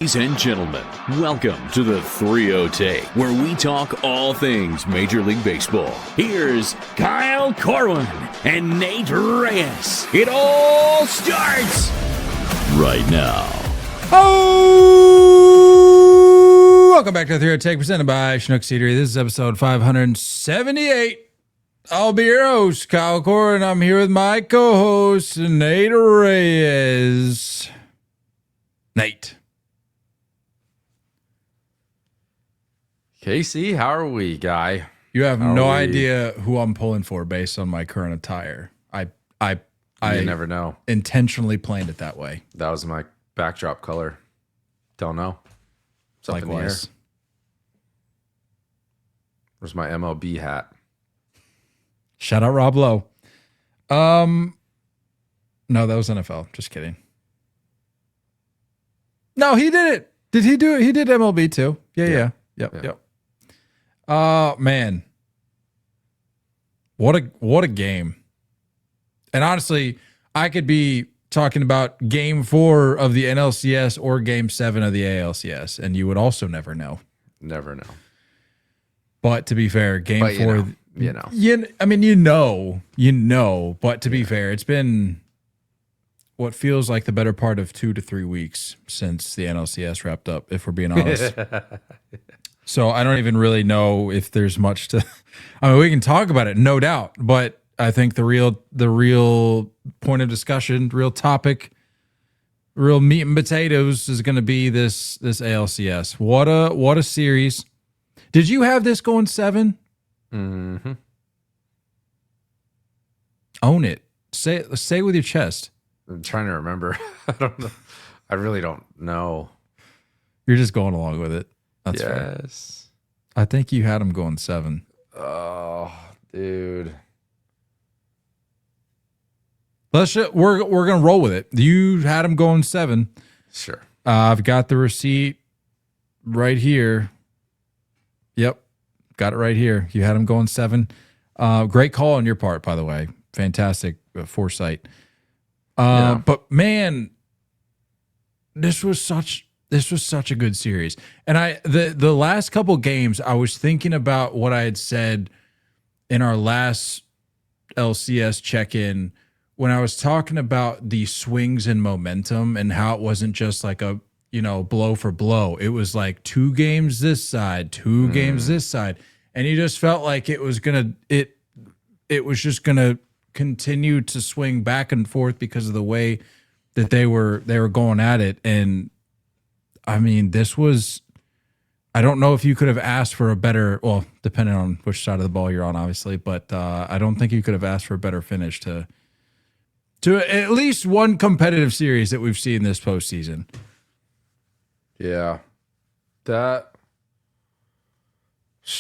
Ladies and gentlemen, welcome to the 3-0 Take, where we talk all things Major League Baseball. Here's Kyle Corwin and Nate Reyes. It all starts right now. Oh! Welcome back to the 3-0 Take, presented by Chinook Eatery. This is episode 578. I'll be your host, Kyle Corwin. I'm here with my co-host, Nate Reyes. Nate. Casey, how are we, guy? You have no idea who I'm pulling for based on my current attire. I never know. Intentionally planned it that way. That was my backdrop color. Don't know. Something Likewise. here. Where's my MLB hat? Shout out Rob Lowe. No, that was NFL. Just kidding. No, he did it. Did he do it? He did MLB too. Yeah. Yep. Man. What a game. And honestly, I could be talking about game 4 of the NLCS or game 7 of the ALCS, and you would also never know. Never know. But to be fair, game 4, you know. But to be fair, it's been what feels like the better part of 2 to 3 weeks since the NLCS wrapped up, if we're being honest. So I don't even really know if there's much to. I mean, we can talk about it, no doubt, but I think the real point of discussion, real topic, real meat and potatoes is going to be this ALCS. What a series! Did you have this going 7? Mm-hmm. Own it. Say it with your chest. I'm trying to remember. I don't know. I really don't know. You're just going along with it. That's fair. Yes. I think you had them going 7. Oh, dude. We're gonna roll with it. You had them going 7. Sure. I've got the receipt right here. Yep, got it right here. You had them going 7. Great call on your part, by the way. Fantastic foresight. But man, this was such a good series. And the last couple games, I was thinking about what I had said in our last LCS check-in when I was talking about the swings in momentum and how it wasn't just like a, blow for blow. It was like 2 games this side, 2 games this side. And you just felt like it was just gonna continue to swing back and forth because of the way that they were going at it. And I mean, I don't know if you could have asked for a better, well, depending on which side of the ball you're on, obviously, but I don't think you could have asked for a better finish to at least one competitive series that we've seen this postseason. Yeah. Just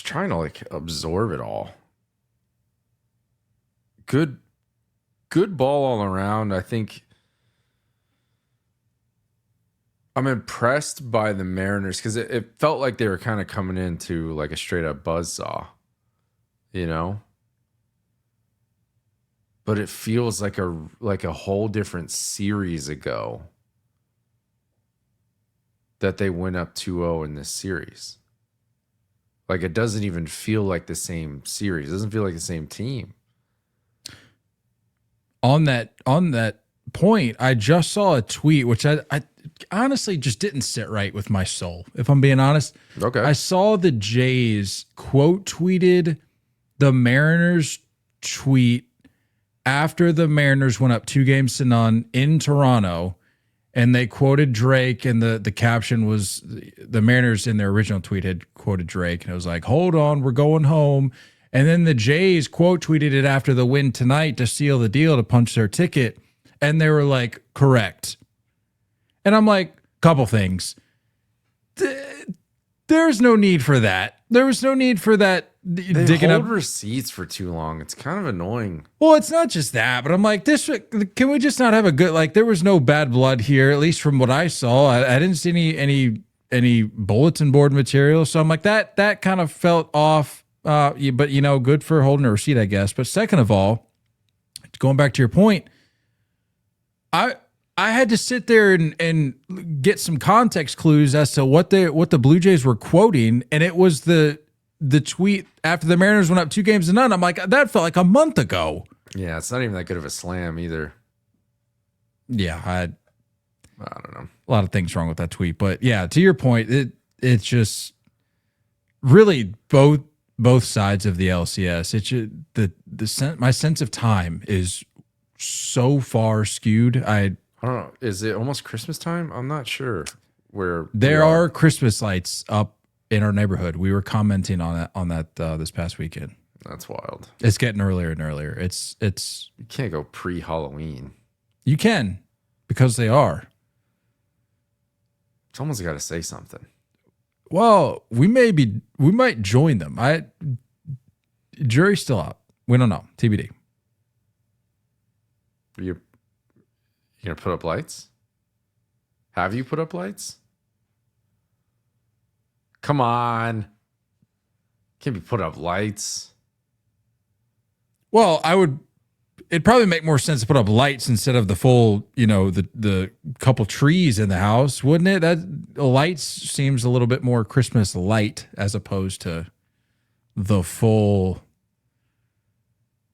trying to absorb it all. Good ball all around. I think I'm impressed by the Mariners because it felt like they were kind of coming into like a straight up buzzsaw, But it feels like a whole different series ago that they went up 2-0 in this series. Like it doesn't even feel like the same series. It doesn't feel like the same team. On that point, I just saw a tweet, which I honestly just didn't sit right with my soul, if I'm being honest. Okay. I saw the Jays quote tweeted the Mariners tweet after the Mariners went up 2-0 in Toronto, and they quoted Drake, and the caption was the Mariners in their original tweet had quoted Drake, and it was like, "Hold on, we're going home." And then the Jays quote tweeted it after the win tonight to seal the deal, to punch their ticket. And they were like, correct. And I'm like, couple things. There's no need for that. There was no need for that. They digging hold up receipts for too long. It's kind of annoying. Well, it's not just that, but I'm like, can we just not have a good, there was no bad blood here, at least from what I saw. I didn't see any bulletin board material. So I'm like, that kind of felt off. But good for holding a receipt, I guess. But second of all, going back to your point, I I had to sit there and get some context clues as to what the Blue Jays were quoting, and it was the tweet after the Mariners went up 2-0. I'm like, that felt like a month ago. Yeah, it's not even that good of a slam either. Yeah, I don't know. A lot of things wrong with that tweet, but yeah, to your point, it's just really both sides of the LCS. It's just, my sense of time is so far skewed. I don't know. Is it almost Christmas time? I'm not sure. Where there are Christmas lights up in our neighborhood. We were commenting on that this past weekend. That's wild. It's getting earlier and earlier. It's you can't go pre-Halloween. You can, because they are. Someone's got to say something. Well, we might join them. Jury's still out. We don't know. TBD. You gonna put up lights? Have you put up lights? Come on. Can't be put up lights. Well, it'd probably make more sense to put up lights instead of the full, the couple trees in the house, wouldn't it? That lights seems a little bit more Christmas light as opposed to the full.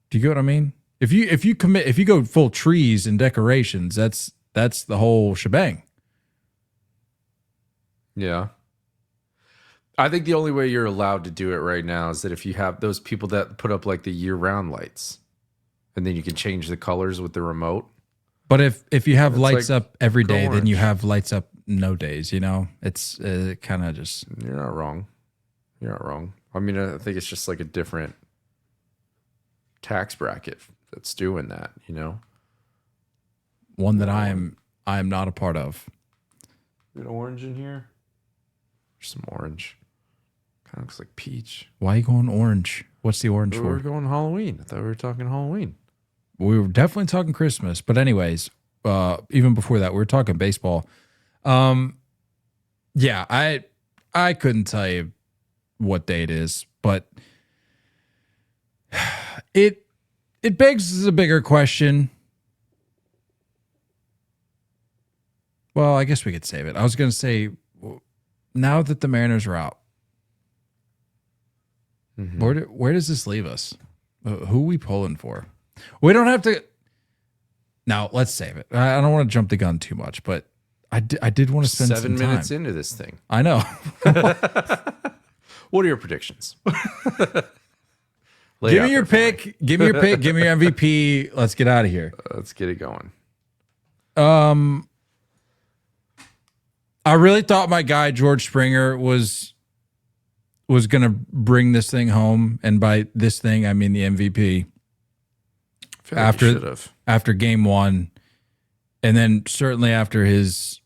Do you get what I mean? If you go full trees and decorations, that's the whole shebang. Yeah. I think the only way you're allowed to do it right now is that if you have those people that put up like the year-round lights, and then you can change the colors with the remote. But if you have lights like up every day, orange. then you have lights up no days. It's kind of just. You're not wrong. You're not wrong. I mean, I think it's just like a different tax bracket that's doing that. One that I am not a part of. An orange in here. There's some orange. Kind of looks like peach. Why are you going orange? What's the orange for? We were going Halloween. I thought we were talking Halloween. We were definitely talking Christmas, but anyways, even before that, we were talking baseball. Yeah, I couldn't tell you what day it is, but it begs a bigger question. Well, I guess we could save it. I was going to say, now that the Mariners are out, where does this leave us? Who are we pulling for? We don't have to. Now, let's save it. I don't want to jump the gun too much, but I did want to spend 7 some time. minutes into this thing. I know. What are your predictions? Give me your pick. Give me your pick. Give me your MVP. Let's get out of here. Let's get it going. I really thought my guy George Springer was going to bring this thing home, and by this thing I mean the MVP. After game one, and then certainly after his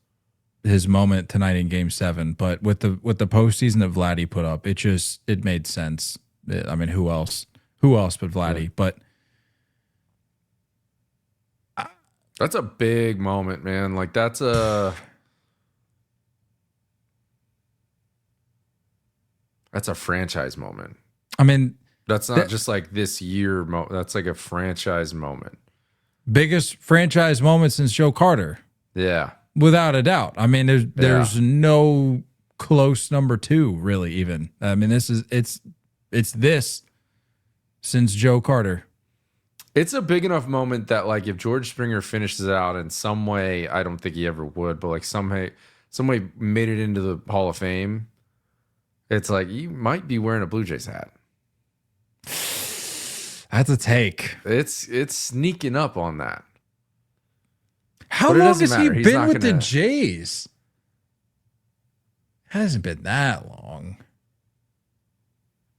moment tonight in game 7, but with the postseason that Vladdy put up, it made sense. I mean, who else but Vladdy? Yeah. But that's a big moment, man. Like that's a franchise moment. I mean, that's not just like this year. That's like a franchise moment. Biggest franchise moment since Joe Carter. Yeah. Without a doubt. I mean, there's no close number 2, really, even. I mean, it's this since Joe Carter. It's a big enough moment that, like, if George Springer finishes it out in some way, I don't think he ever would, but like some way made it into the Hall of Fame, it's like you might be wearing a Blue Jays hat. That's a take. It's sneaking up on that. How long has he been with the Jays? Hasn't been that long.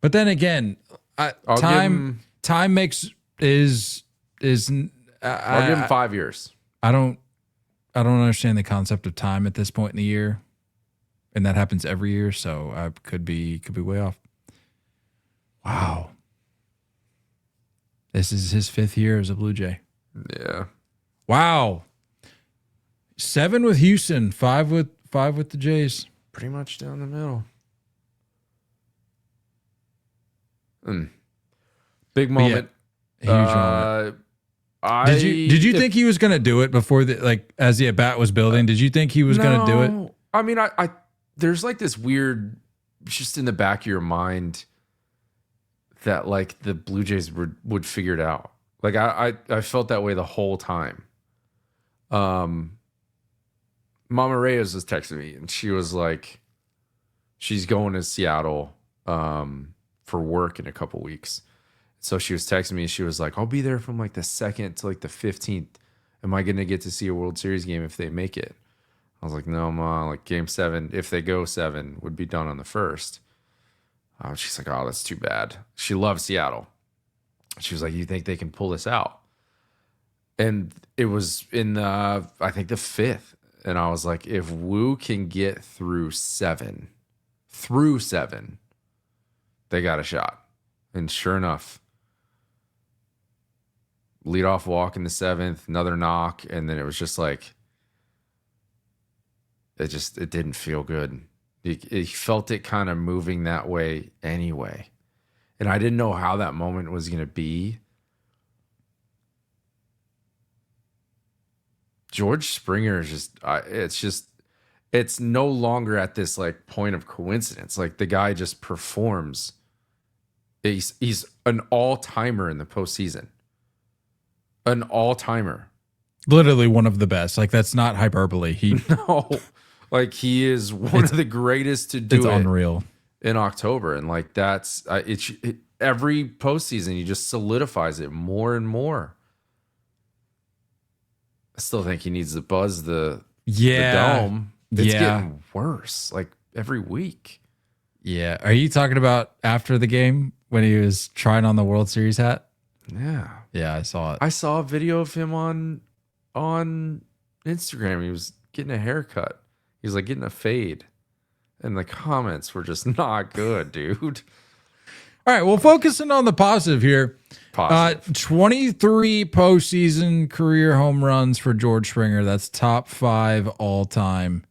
But then again, time makes is I'll give him 5 years. I don't understand the concept of time at this point in the year, and that happens every year. So I could be way off. Wow. This is his 5th year as a Blue Jay. Yeah. Wow. 7 with Houston, 5 with the Jays. Pretty much down the middle. Big moment. Yeah, huge moment. Did you think he was going to do it before as the at bat was building? Did you think he was going to do it? I mean, I there's like this weird, just in the back of your mind, that like the Blue Jays would figure it out. Like I felt that way the whole time. Mama Reyes was texting me, and she was like, she's going to Seattle for work in a couple weeks. So she was texting me. She was like, I'll be there from like the 2nd to like the 15th. Am I going to get to see a World Series game if they make it? I was like, no, Ma. Like game 7, if they go 7, would be done on the 1st. She's like, oh, that's too bad. She loves Seattle. She was like, you think they can pull this out? And it was in I think the 5th. And I was like, if Wu can get through 7, they got a shot. And sure enough, leadoff walk in the 7th, another knock, and then it was just like, it didn't feel good. He felt it kind of moving that way anyway. And I didn't know how that moment was going to be. George Springer is it's no longer at this like point of coincidence. Like the guy just performs. He's an all-timer in the postseason. An all-timer. Literally one of the best. Like that's not hyperbole. No. Like he is one of the greatest to do it. It's unreal. In October. And like that's every postseason he just solidifies it more and more. I still think he needs to buzz the dome. It's getting worse like every week. Yeah. Are you talking about after the game when he was trying on the World Series hat? Yeah. Yeah, I saw it. I saw a video of him on Instagram. He was getting a haircut. He was like getting a fade. And the comments were just not good, dude. All right, well, focusing on the positive here. 23 postseason career home runs for George Springer. That's top 5 all time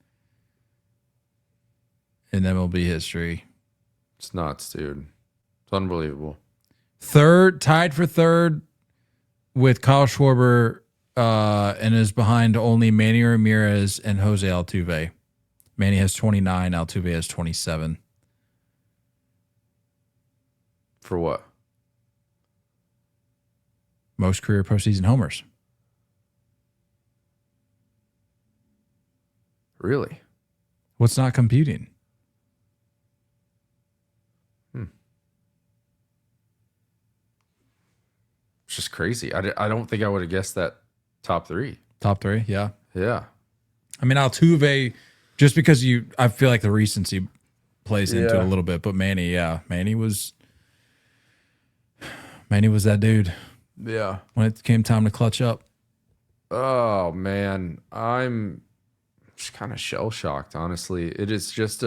in MLB history. It's nuts, dude. It's unbelievable. Tied for third with Kyle Schwarber, and is behind only Manny Ramirez and Jose Altuve. Manny has 29, Altuve has 27. For what? Most career postseason homers. Really? What's not computing? It's just crazy. I don't think I would have guessed that top 3. Top 3, yeah. Yeah. I mean, Altuve, just because I feel like the recency plays into it a little bit, but Manny, Manny was that dude. Yeah. When it came time to clutch up. Oh, man. I'm just kind of shell-shocked, honestly. It is just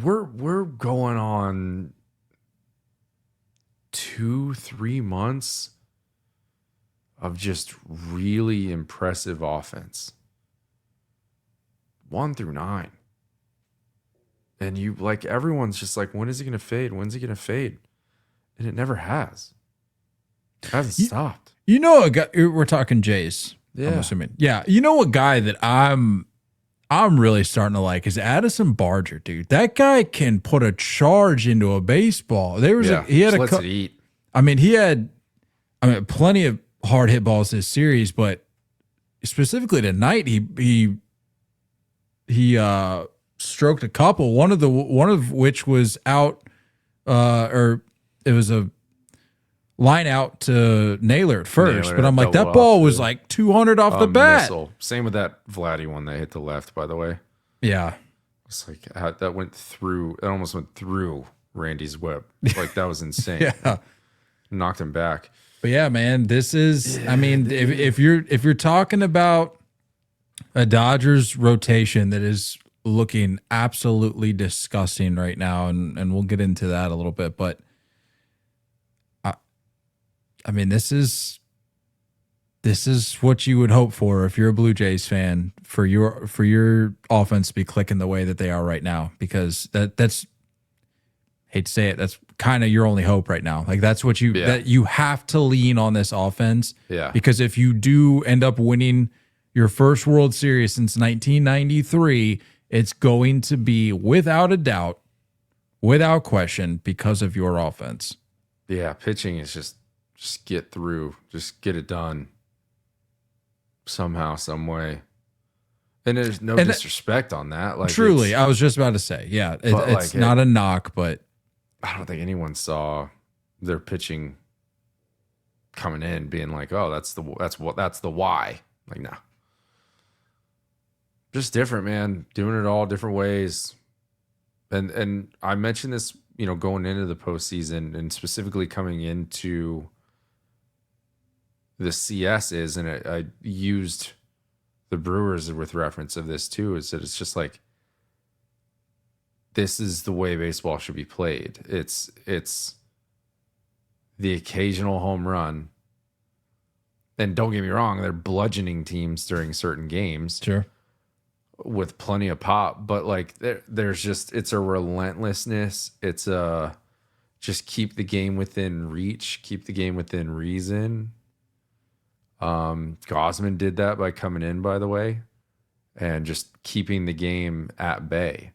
We're going on 2-3 months of just really impressive offense. 1 through 9. And you like everyone's just like, when is he gonna fade? When's he gonna fade? And it never has. It hasn't stopped. You know a guy, we're talking Jays. Yeah. I'm assuming. Yeah. You know a guy that I'm really starting to like is Addison Barger, dude. That guy can put a charge into a baseball. He had lets it eat. he had plenty of hard hit balls this series, but specifically tonight he stroked a couple. One of which was out, or it was a line out to Naylor at first. But I'm like, that ball was like 200 off the bat. Missile. Same with that Vladdy one that hit the left, by the way. Yeah. It's like that went through. It almost went through Randy's web. Like that was insane. Yeah. Knocked him back. But yeah, man, this is. I mean, if you're talking about a Dodgers rotation that is looking absolutely disgusting right now, and we'll get into that a little bit, but I mean, this is what you would hope for if you're a Blue Jays fan, for your offense to be clicking the way that they are right now, because that's, hate to say it, that's kind of your only hope right now. Like that's what that you have to lean on this offense. Yeah. Because if you do end up winning your first World Series since 1993, it's going to be without a doubt, without question, because of your offense. Yeah, pitching is just get through, just get it done somehow, some way. And there's no disrespect on that. Like truly, I was just about to say, yeah, it's not a knock, but I don't think anyone saw their pitching coming in being like, oh, that's the why. Like, no. Just different, man. Doing it all different ways. And I mentioned this, going into the postseason and specifically coming into the CS and I used the Brewers with reference of this too, is that it's just like, this is the way baseball should be played. It's the occasional home run. And don't get me wrong, they're bludgeoning teams during certain games. Sure. With plenty of pop, but like there's just, it's a relentlessness. It's just keep the game within reach, keep the game within reason. Gosman did that by coming in, by the way, and just keeping the game at bay,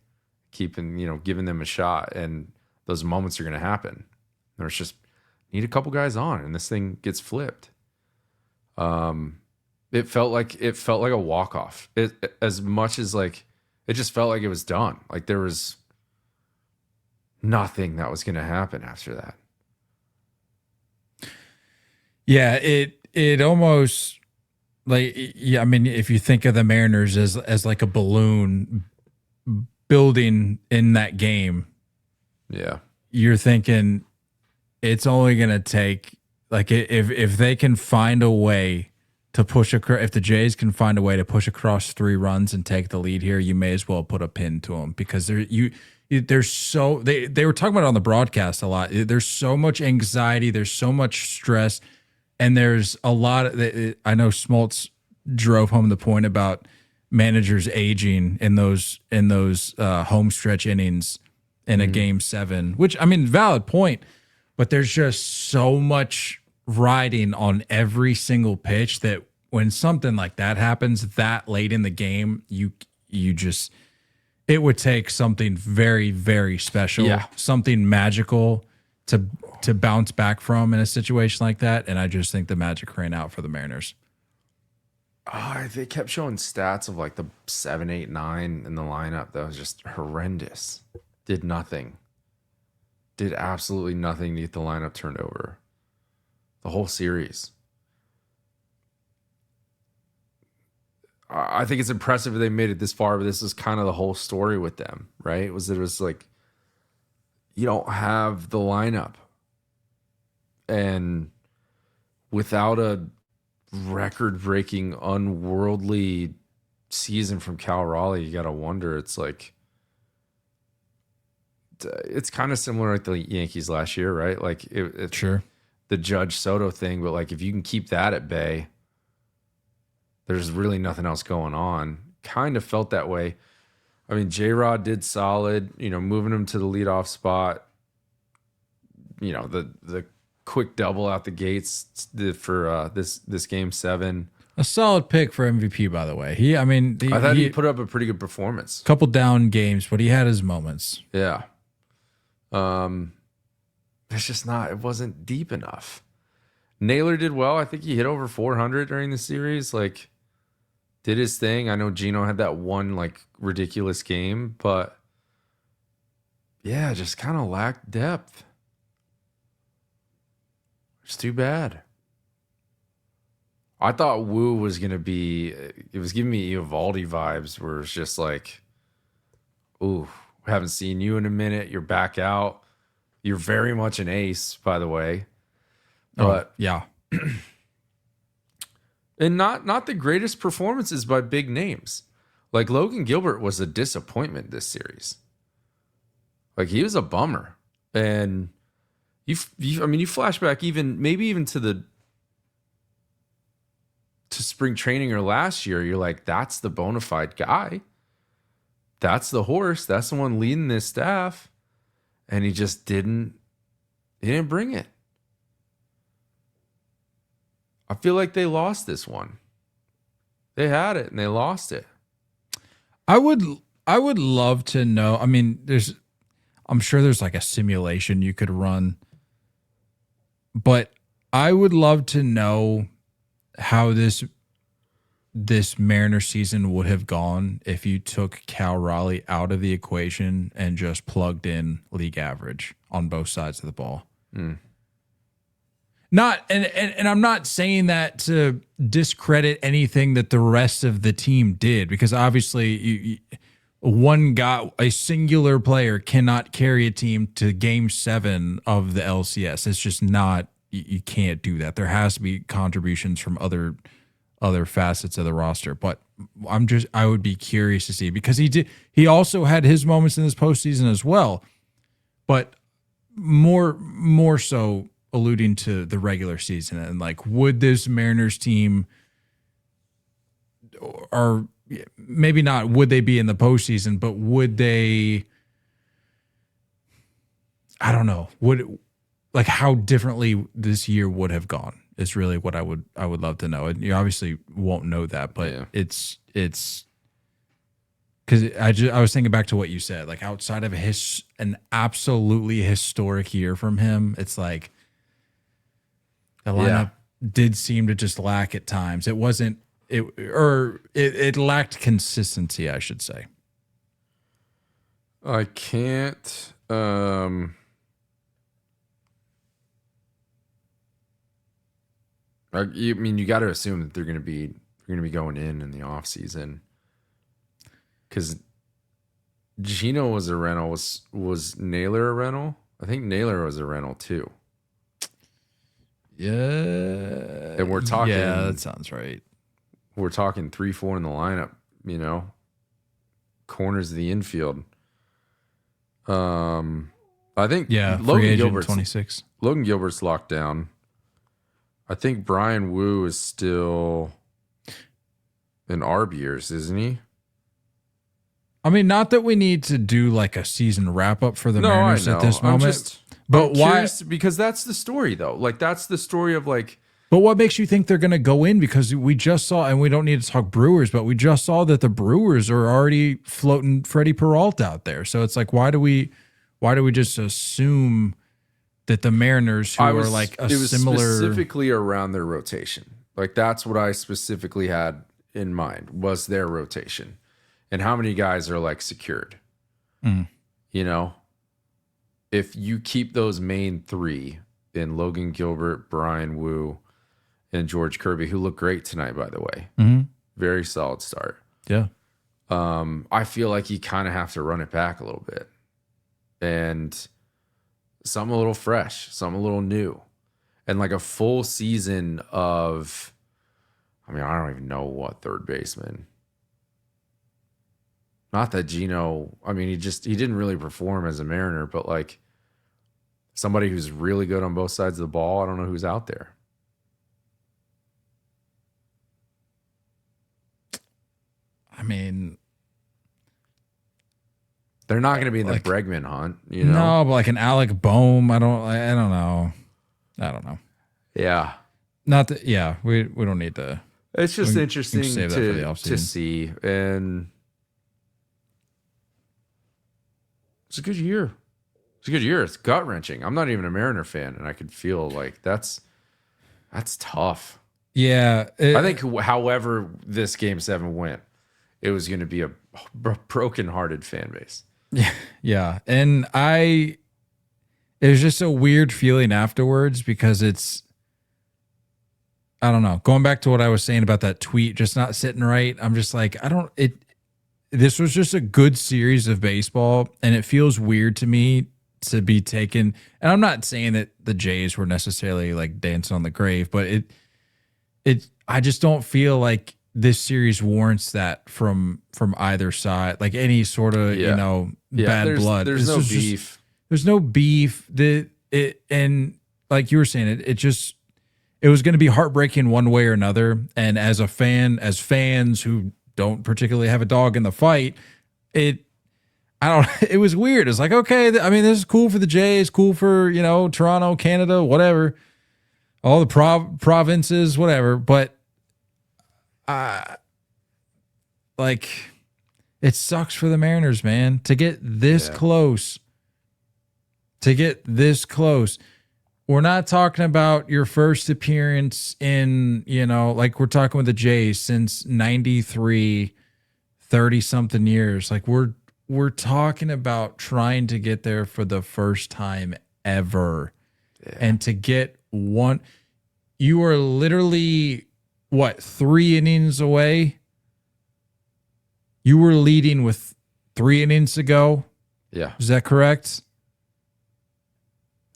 keeping, giving them a shot. And those moments are going to happen. There's just need a couple guys on and this thing gets flipped. It felt like a walk-off. As much as like, it just felt like it was done. Like there was nothing that was going to happen after that. Yeah, it almost like, yeah, I mean, if you think of the Mariners as like a balloon building in that game, yeah, you're thinking it's only going to take, like, if they can find a way to push if the Jays can find a way to push across 3 runs and take the lead here, you may as well put a pin to them, because there's so they were talking about it on the broadcast a lot. There's so much anxiety, there's so much stress, and there's a lot of, I know Smoltz drove home the point about managers aging in those home stretch innings in a game 7, which, I mean, valid point, but there's just so much riding on every single pitch that when something like that happens that late in the game, you just, it would take something very, very special, something magical to bounce back from in a situation like that. And I just think the magic ran out for the Mariners. They kept showing stats of like the 7, 8, 9 in the lineup that was just horrendous. Did nothing. Did absolutely nothing to get the lineup turned over. The whole series. I think it's impressive they made it this far, but this is kind of the whole story with them, right? It was like, you don't have the lineup. And without a record-breaking, unworldly season from Cal Raleigh, you got to wonder, it's like, it's kind of similar like the Yankees last year, right? Like, it's sure. The Judge Soto thing, but like if you can keep that at bay, there's really nothing else going on. Kind of felt that way. I mean, J-Rod did solid, moving him to the leadoff spot. The quick double out the gates for this game 7. A solid pick for MVP, by the way. I thought he put up a pretty good performance. Couple down games, but he had his moments. Yeah. It's just it wasn't deep enough. Naylor did well. I think he hit over 400 during the series. Like, did his thing. I know Gino had that one like ridiculous game, but yeah, just kind of lacked depth. It's too bad. I thought Wu was going to be, it was giving me Eovaldi vibes where it's just like, ooh, we haven't seen you in a minute. You're back out. You're very much an ace, by the way. But yeah. And not the greatest performances by big names. Like Logan Gilbert was a disappointment this series. Like he was a bummer. And you flash back maybe to spring training or last year, you're like, that's the bona fide guy. That's the horse. That's the one leading this staff. And he just didn't He didn't bring it. I feel like they lost this one. They had it and they lost it. I would love to know. I mean, I'm sure there's like a simulation you could run, but I would love to know how this Mariner season would have gone if you took Cal Raleigh out of the equation and just plugged in league average on both sides of the ball. Not and I'm not saying that to discredit anything that the rest of the team did, because obviously one guy, a singular player, cannot carry a team to Game 7 of the LCS. It's just not. You can't do that. There has to be contributions from other facets of the roster. But I would be curious to see, because he also had his moments in this postseason as well, but more so alluding to the regular season, and like, would this Mariners team, or maybe not would they be in the postseason, but would they, I don't know, like how differently this year would have gone is really what I would love to know. And you obviously won't know that, but yeah. It's because I was thinking back to what you said, like outside of an absolutely historic year from him, it's like the lineup did seem to just lack at times. It wasn't it lacked consistency, I should say. I can't. I mean, you got to assume that they're going to be going in the off season, because Gino was a rental. Was Naylor a rental? I think Naylor was a rental too. Yeah, and we're talking. Yeah, that sounds right. We're talking 3-4 in the lineup. You know, corners of the infield. I think Logan Gilbert's 26. Logan Gilbert's locked down. I think Brian Wu is still in ARB years, isn't he? I mean, not that we need to do like a season wrap up for the Mariners at this moment. But why? Because that's the story, though. Like, that's the story of like. But what makes you think they're going to go in? Because we just saw, and we don't need to talk Brewers, but we just saw that the Brewers are already floating Freddie Peralta out there. So it's like, why do we just assume that the Mariners, who are like a similar, specifically around their rotation, like that's what I specifically had in mind, was their rotation and how many guys are like secured. You know, if you keep those main three in Logan Gilbert, Brian Wu, and George Kirby, who looked great tonight, by the way, very solid start. Yeah. I feel like you kind of have to run it back a little bit, and some a little fresh, some a little new, and like a full season of, I mean, I don't even know what third baseman. Not that Gino, I mean, he didn't really perform as a Mariner, but like somebody who's really good on both sides of the ball, I don't know who's out there. I mean, they're not going to be in the Bregman hunt, you know? No, but like an Alec Boehm, I don't know. Yeah. Not that, yeah, we don't need to. It's just interesting to see. And it's a good year. It's a good year. It's gut wrenching. I'm not even a Mariner fan, and I could feel like that's tough. Yeah. I think however this Game 7 went, it was going to be a broken-hearted fan base. Yeah. And it was just a weird feeling afterwards, because I don't know, going back to what I was saying about that tweet just not sitting right. I'm just like, this was just a good series of baseball, and it feels weird to me to be taken. And I'm not saying that the Jays were necessarily like dancing on the grave, but I just don't feel like this series warrants that from either side, like any sort of, bad blood. There's no beef. There's no beef. And like you were saying, it was going to be heartbreaking one way or another. And as fans who don't particularly have a dog in the fight, it was weird. It's like, okay, I mean, this is cool for the Jays, cool for, Toronto, Canada, whatever, all the provinces, whatever. But like, it sucks for the Mariners, man, to get this close. To get this close. We're not talking about your first appearance in, like we're talking with the Jays since 93, 30-something years. Like we're talking about trying to get there for the first time ever. Yeah. And to get one, you are literally, 3 innings away? You were leading with 3 innings to go? Yeah. Is that correct?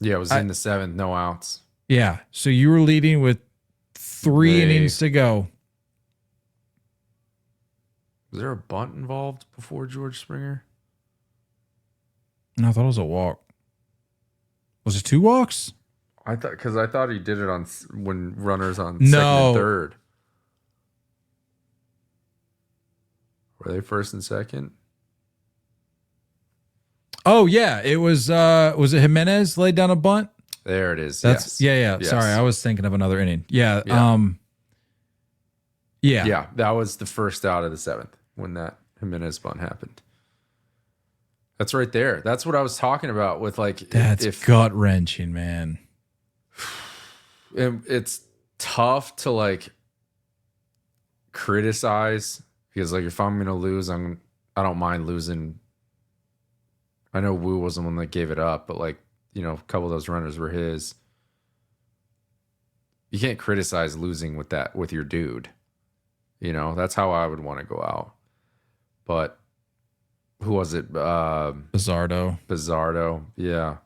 Yeah, it was in the 7th, no outs. Yeah, so you were leading with 3 innings to go. Was there a bunt involved before George Springer? No, I thought it was a walk. Was it 2 walks? I thought he did it on when runners on second and third. Were they first and second? Oh yeah, it was it Jimenez laid down a bunt? There it is. Yes. Yeah. Yes. Sorry, I was thinking of another inning. Yeah. Yeah, that was the first out of the 7th when that Jimenez bunt happened. That's right there. That's what I was talking about with like that's gut wrenching, man. It's tough to like criticize because like if I'm gonna lose, I don't mind losing. I know Wu was the one that gave it up, but like, a couple of those runners were his. You can't criticize losing with your dude. That's how I would want to go out. But who was it? Bizzardo. Yeah.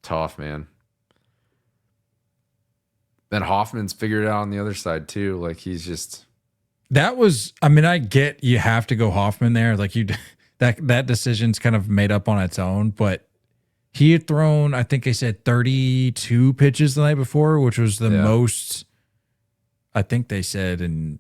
Tough, man. And Hoffman's figured it out on the other side too. Like he's just. That was, I mean, I get you have to go Hoffman there. Like that decision's kind of made up on its own, but he had thrown, I think they said 32 pitches the night before, which was the most, I think they said in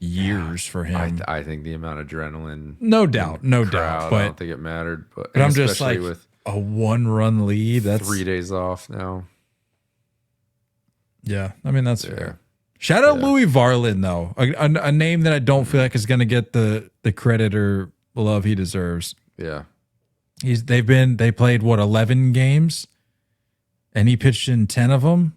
years for him. I think the amount of adrenaline. No doubt. But I don't think it mattered. But I'm just like with a 1-run lead. That's 3 days off now. Yeah. I mean, that's fair. Shout out Louis Varlin, though, a name that I don't feel like is going to get the credit or love he deserves. Yeah, they played 11 games, and he pitched in 10 of them,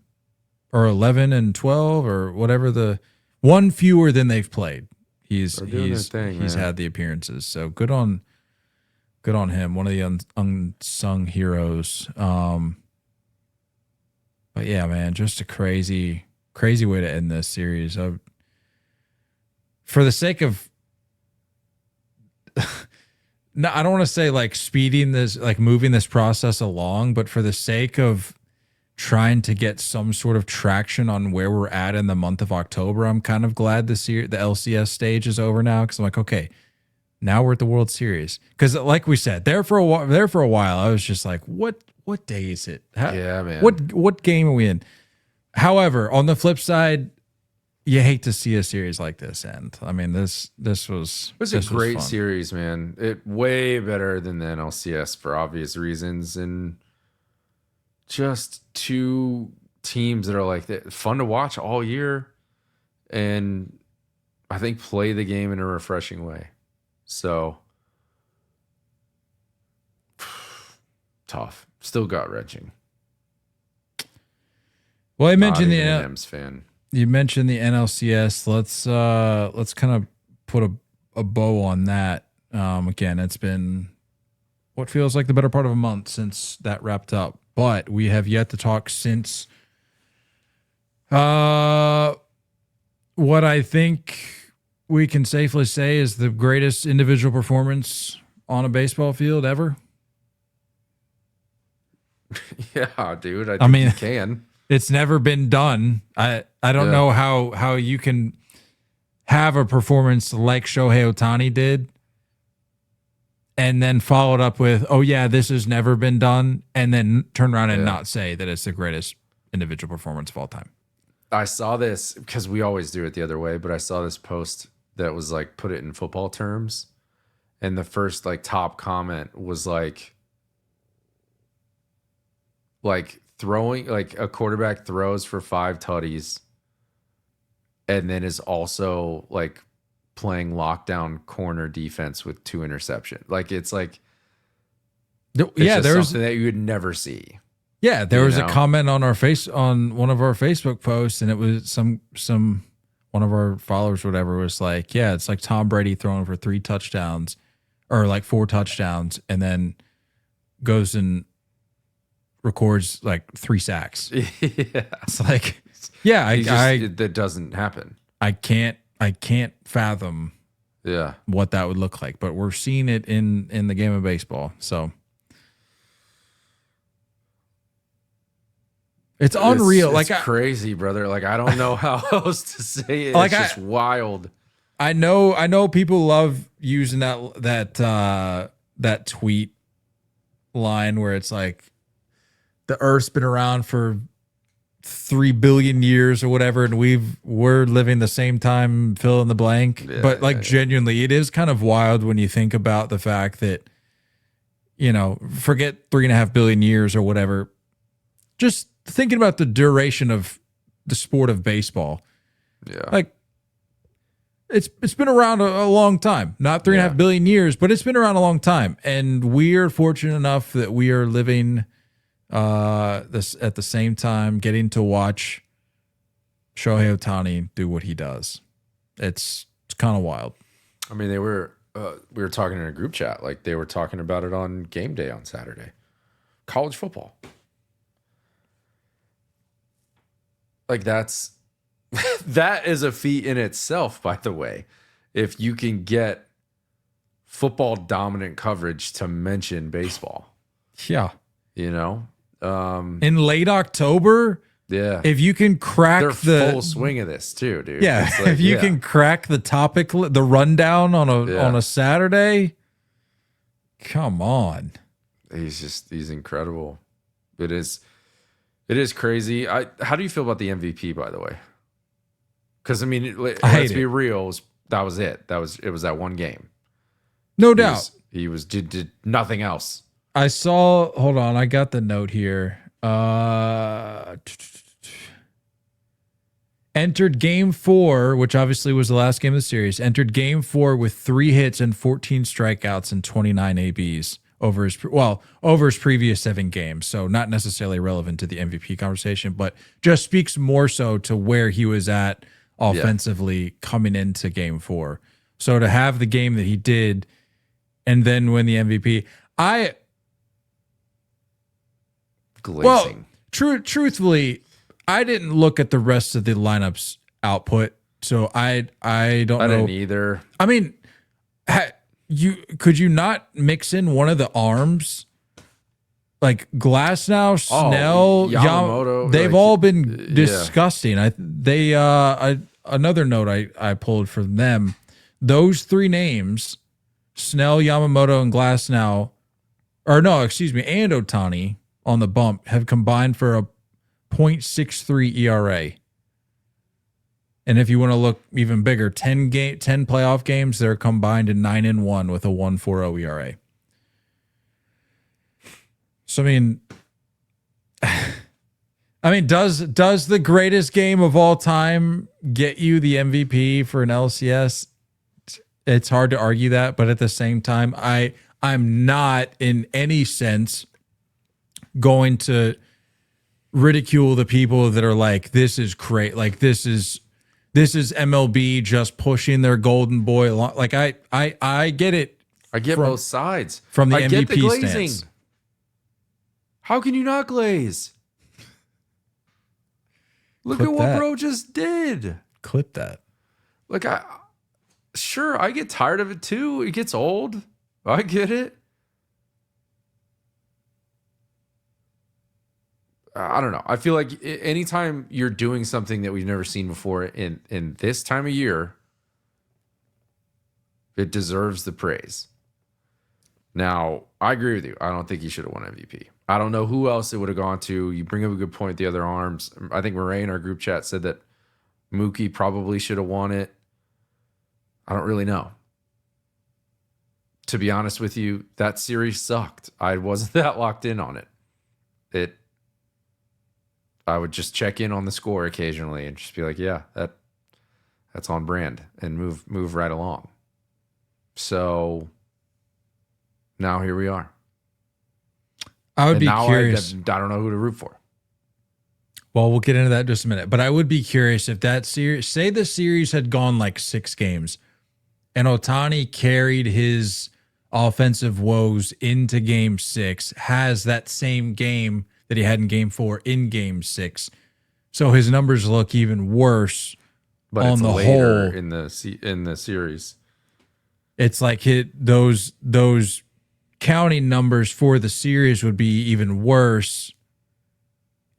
or 11 and 12, or whatever one fewer than they've played. He's had the appearances, so good on him. One of the unsung heroes. But yeah, man, just a crazy way to end this series. For the sake of, no, I don't want to say like speeding this, like moving this process along, but for the sake of trying to get some sort of traction on where we're at in the month of October, I'm kind of glad the LCS stage is over now, because I'm like, okay, now we're at the World Series. Because like we said, there for a while, I was just like, what day is it? Yeah, man. What game are we in? However, on the flip side, you hate to see a series like this end. I mean, this was a great series, man. It way better than the NLCS for obvious reasons, and just 2 teams that are like fun to watch all year, and I think play the game in a refreshing way. So tough, still gut wrenching. Well, I mentioned You mentioned the NLCS. Let's kind of put a bow on that. Again, it's been what feels like the better part of a month since that wrapped up, but we have yet to talk since what I think we can safely say is the greatest individual performance on a baseball field ever. Yeah, dude. I mean, you can. It's never been done. I don't know how you can have a performance like Shohei Ohtani did and then follow it up with, oh yeah, this has never been done, and then turn around and not say that it's the greatest individual performance of all time. I saw this because we always do it the other way, but I saw this post that was like put it in football terms, and the first like top comment was like throwing, like a quarterback throws for 5 tutties and then is also like playing lockdown corner defense with 2 interceptions. Like it's like there's something that you would never see. Yeah, there was a comment on one of our Facebook posts, and it was one of our followers, whatever, was like, yeah, it's like Tom Brady throwing for 3 touchdowns or like 4 touchdowns, and then goes and records like 3 sacks. Yeah, it's like, yeah, that doesn't happen. I can't fathom what that would look like, but we're seeing it in the game of baseball, so. It's unreal. It's crazy, brother. Like, I don't know how else to say it. Like, it's just wild. I know people love using that tweet line where it's like the Earth's been around for 3 billion years or whatever, and we're living the same time, fill in the blank. Yeah, but like genuinely, it is kind of wild when you think about the fact that, forget 3.5 billion years or whatever. Just thinking about the duration of the sport of baseball. Yeah. Like it's been around a long time, not 3.5 billion years, but it's been around a long time. And we're fortunate enough that we are living this at the same time, getting to watch Shohei Ohtani do what he does. It's kind of wild. I mean, we were talking in a group chat, like they were talking about it on game day on Saturday. College football. Like that is a feat in itself, by the way. If you can get football dominant coverage to mention baseball. Yeah. In late October, yeah. If you can crack the full swing of this too, dude. Yeah. Like, if you can crack the topic, the rundown on a Saturday, come on. He's incredible. It is crazy. How do you feel about the MVP, by the way? Because I mean, let's be real. That was it. It was that one game. No doubt. He did nothing else. I saw. Hold on, I got the note here. Entered game 4, which obviously was the last game of the series. Entered game 4 with 3 hits and 14 strikeouts and 29 ABs. Over his previous 7 games. So not necessarily relevant to the MVP conversation, but just speaks more so to where he was at offensively coming into game 4. So to have the game that he did and then win the MVP, truthfully, I didn't look at the rest of the lineup's output. So I don't know. I didn't either. I mean, could you not mix in one of the arms, like Glasnow, Snell, Yamamoto? They've all been disgusting. Another note I pulled from them, those 3 names, Snell, Yamamoto, and Glasnow, and Ohtani on the bump have combined for a .63 ERA. And if you want to look even bigger, 10 playoff games, they're combined in 9-1 with a 1.40 ERA. So I mean, does the greatest game of all time get you the MVP for an LCS? It's hard to argue that, but at the same time, I'm not in any sense going to ridicule the people that are like, this is great, like this is MLB just pushing their golden boy along. Like I get it. I get both sides from the I MVP get the glazing. stance. How can you not glaze? Look at what bro just did. Clip that. Like I get tired of it too. It gets old. I get it. I don't know. I feel like anytime you're doing something that we've never seen before in this time of year, it deserves the praise. Now, I agree with you. I don't think he should have won MVP. I don't know who else it would have gone to. You bring up a good point, the other arms. I think Murray in our group chat said that Mookie probably should have won it. I don't really know. To be honest with you, that series sucked. I wasn't that locked in on it. I would just check in on the score occasionally and just be like, yeah, that's on brand, and move right along. So now here we are. I would be curious. I don't know who to root for. Well, we'll get into that in just a minute. But I would be curious if that series, say the series had gone like 6 games and Ohtani carried his offensive woes into game 6, has that same game that he had in game 4 in game 6. So his numbers look even worse. But on it's the later whole in the series. It's like those counting numbers for the series would be even worse.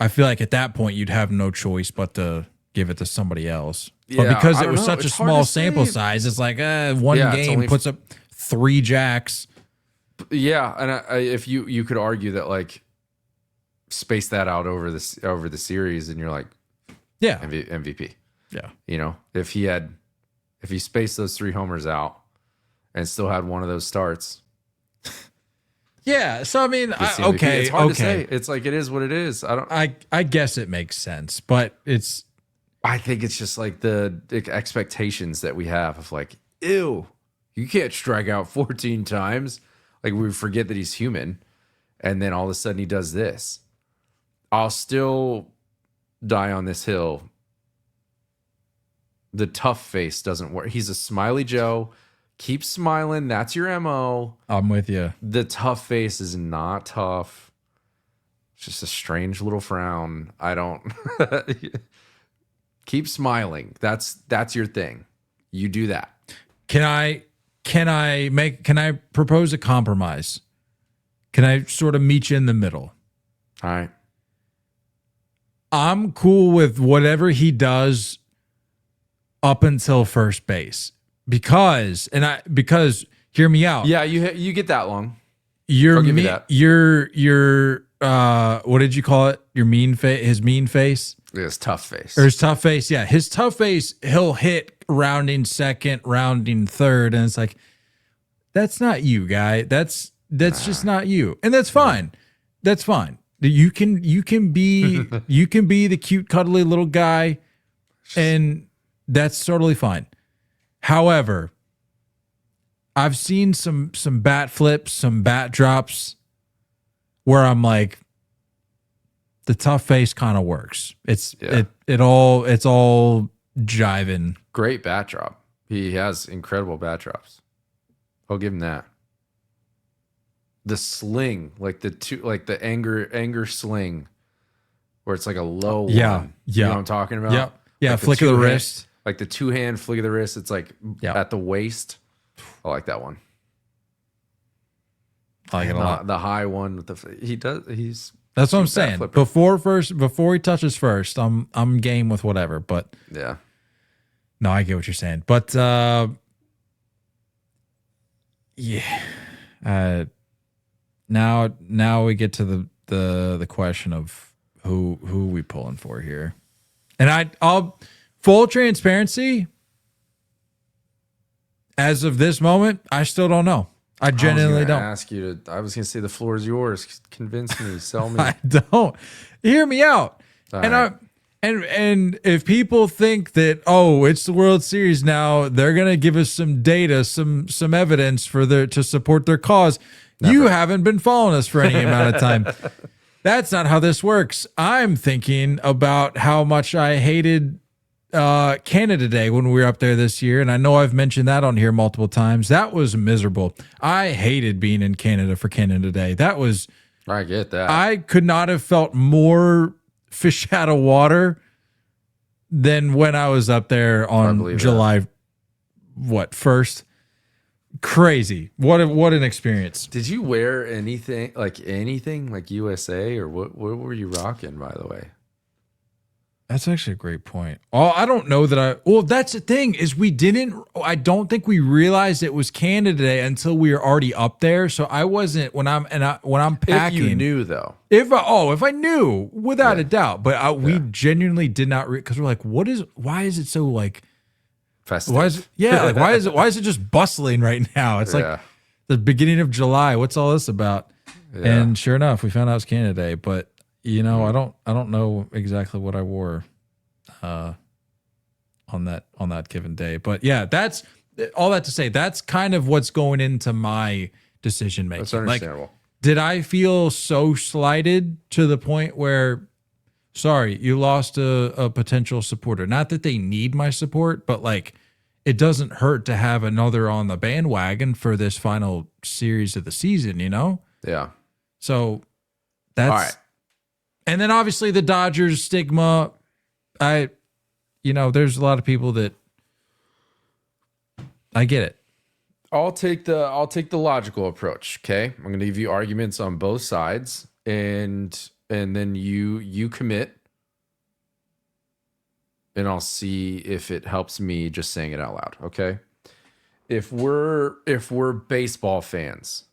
I feel like at that point you'd have no choice but to give it to somebody else. Yeah, but because I it don't was know. such a It's hard small to say. sample size, it's like one game puts up 3 jacks. Yeah, and if you could argue that, like, space that out over the series, and you're like, Yeah. MVP. Yeah. You know, if he spaced those 3 homers out and still had one of those starts. Yeah. So I mean, okay, it's hard to say. It's like, it is what it is. I guess it makes sense, but I think it's just like the expectations that we have of like, ew, you can't strike out 14 times. Like, we forget that he's human, and then all of a sudden he does this. I'll still die on this hill. The tough face doesn't work. He's a smiley Joe. Keep smiling. That's your MO. I'm with you. The tough face is not tough. It's just a strange little frown. I don't keep smiling. That's your thing. You do that. Can I propose a compromise? Can I sort of meet you in the middle? All right. I'm cool with whatever he does up until first base because hear me out. Yeah, you get that long. You're I'll give you that. You're what did you call it? Your mean face, his mean face? His tough face. Or his tough face. Yeah, his tough face, he'll hit rounding second, rounding third, and it's like, that's not you, guy. That's just not you. And that's fine. That's fine. You can be the cute, cuddly little guy, and that's totally fine. However, I've seen some bat flips, some bat drops where I'm like, the tough face kind of works. It's all jiving. Great bat drop. He has incredible bat drops. I'll give him that. The sling, like the anger sling, where it's like a low one. You know what I'm talking about? Yep. Yeah, like flick of the wrist. Like the 2-hand flick of the wrist. It's like at the waist. I like that one. I like it a lot. The high one with he's that's what I'm saying. Before he touches first, I'm game with whatever. But yeah. No, I get what you're saying. But now we get to the question of who we pulling for here. And I'll full transparency, as of this moment, I still don't know. I genuinely don't. I was gonna say the floor is yours. Convince me, sell me. I don't. Hear me out. All and right. and if people think that, oh, it's the World Series now, they're gonna give us some data, some evidence to support their cause. Never. You haven't been following us for any amount of time. That's not how this works. I'm thinking about how much I hated Canada Day when we were up there this year, and I know I've mentioned that on here multiple times. That was miserable. I hated being in Canada for Canada Day. I get that. I could not have felt more fish out of water than when I was up there on July 1st. Crazy. What an experience. Did you wear anything like USA, or what were you rocking, by the way? That's actually a great point. Oh, I don't know that well, that's the thing is I don't think we realized it was Canada Day until we were already up there. So I wasn't when I'm packing. If you knew though. If I knew, without a doubt, but we genuinely did not because we're like, why is it so like festive. Why is it just bustling right now? It's like the beginning of July. What's all this about? Yeah. And sure enough, we found out it's Canada Day, but I don't know exactly what I wore on that given day. But yeah, that's all that to say. That's kind of what's going into my decision making. That's understandable. Like, did I feel so slighted to the point where, sorry, you lost a potential supporter? Not that they need my support, but like, it doesn't hurt to have another on the bandwagon for this final series of the season, Yeah. So that's all right. And then obviously the Dodgers stigma. There's a lot of people that I get it. I'll take the logical approach. Okay, I'm going to give you arguments on both sides, and then you commit, and I'll see if it helps me just saying it out loud. Okay, if we're baseball fans,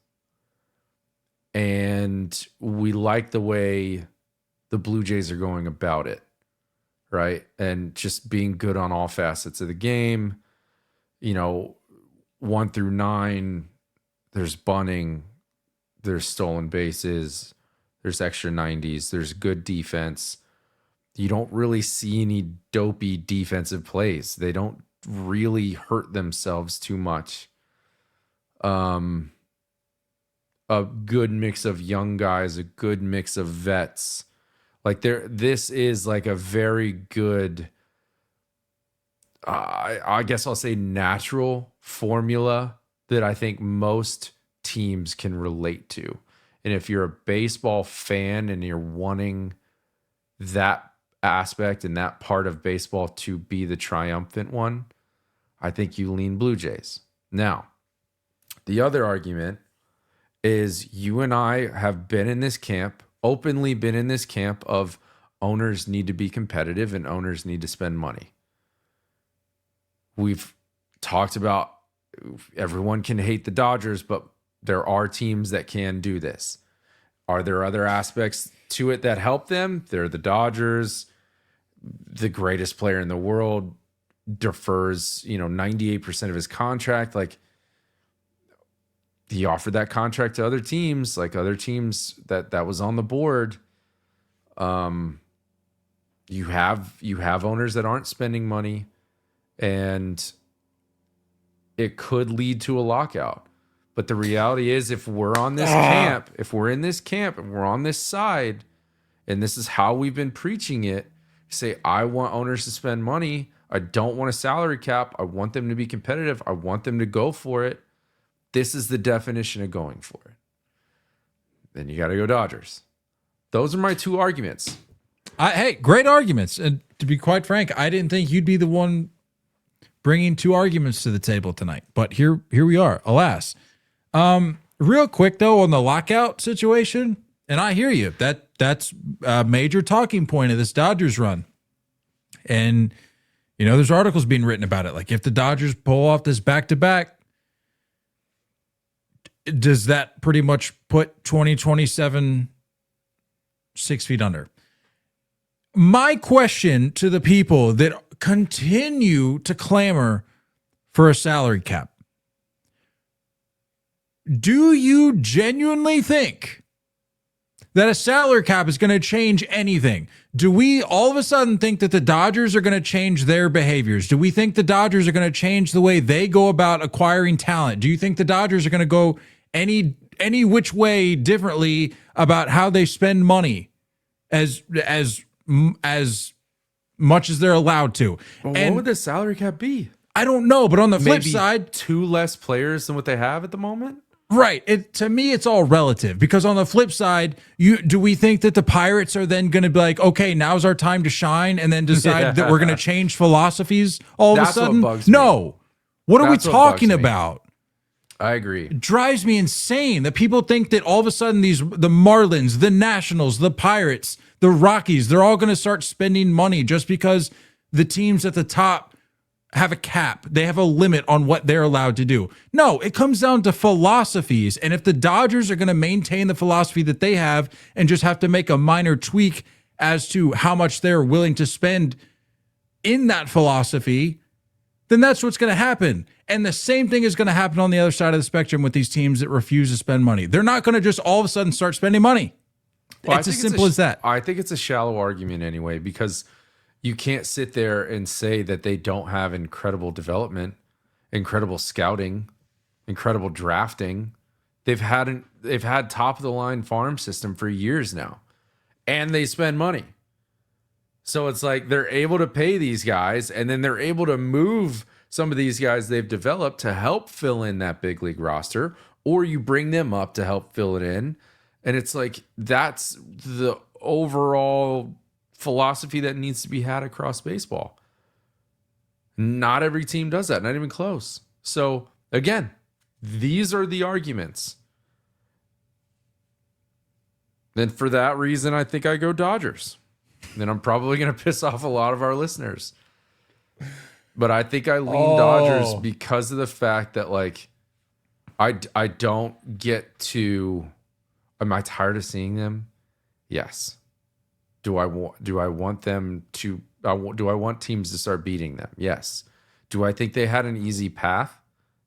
and we like the way the Blue Jays are going about it, right, and just being good on all facets of the game, 1 through 9, there's bunting, there's stolen bases, there's extra 90s, there's good defense. You don't really see any dopey defensive plays. They don't really hurt themselves too much. A good mix of young guys, a good mix of vets. Like this is like a very good, I guess I'll say natural formula that I think most teams can relate to. And if you're a baseball fan and you're wanting that aspect and that part of baseball to be the triumphant one, I think you lean Blue Jays. Now, the other argument is you and I have been in this camp, openly been in this camp of owners need to be competitive and owners need to spend money. We've talked about everyone can hate the Dodgers, but there are teams that can do this. Are there other aspects to it that help them? They're the Dodgers. The greatest player in the world defers, 98% of his contract. Like, he offered that contract to other teams, like other teams that was on the board. You have owners that aren't spending money, and it could lead to a lockout. But the reality is, if we're on this camp, if we're in this camp and we're on this side, and this is how we've been preaching it, say, I want owners to spend money. I don't want a salary cap. I want them to be competitive. I want them to go for it. This is the definition of going for it. Then you got to go Dodgers. Those are my two arguments. Hey, great arguments. And to be quite frank, I didn't think you'd be the one bringing two arguments to the table tonight. But here we are, alas. Real quick, though, on the lockout situation, and I hear you. That's a major talking point of this Dodgers run. And, there's articles being written about it. Like, if the Dodgers pull off this back-to-back, does that pretty much put 2027 6 feet under? My question to the people that continue to clamor for a salary cap: do you genuinely think that a salary cap is going to change anything? Do we all of a sudden think that the Dodgers are going to change their behaviors? Do we think the Dodgers are going to change the way they go about acquiring talent? Do you think the Dodgers are going to go any which way differently about how they spend money as much as they're allowed to? Well, what would the salary cap be? I don't know, but on the flip side, 2 less players than what they have at the moment. Right. To me, it's all relative, because on the flip side, do we think that the Pirates are then going to be like, okay, now's our time to shine, and then decide that we're going to change philosophies all of a sudden? What bugs me. No. What are we talking about? I agree. It drives me insane that people think that all of a sudden the Marlins, the Nationals, the Pirates, the Rockies, they're all going to start spending money just because the teams at the top have a cap. They have a limit on what they're allowed to do. No, it comes down to philosophies. And if the Dodgers are going to maintain the philosophy that they have and just have to make a minor tweak as to how much they're willing to spend in that philosophy, then that's what's going to happen. And the same thing is going to happen on the other side of the spectrum with these teams that refuse to spend money. They're not going to just all of a sudden start spending money. Well, it's as simple as that. I think it's a shallow argument anyway, because you can't sit there and say that they don't have incredible development, incredible scouting, incredible drafting. They've had top of the line farm system for years now, and they spend money. So it's like they're able to pay these guys, and then they're able to move some of these guys they've developed to help fill in that big league roster, or you bring them up to help fill it in. And it's like that's the overall philosophy that needs to be had across baseball. Not every team does that, not even close. So again, these are the arguments. Then for that reason, I think I go Dodgers. Then I'm probably going to piss off a lot of our listeners. But I think I lean Dodgers because of the fact that, like, I don't get to... Am I tired of seeing them? Yes. Do I want them to... do I want teams to start beating them? Yes. Do I think they had an easy path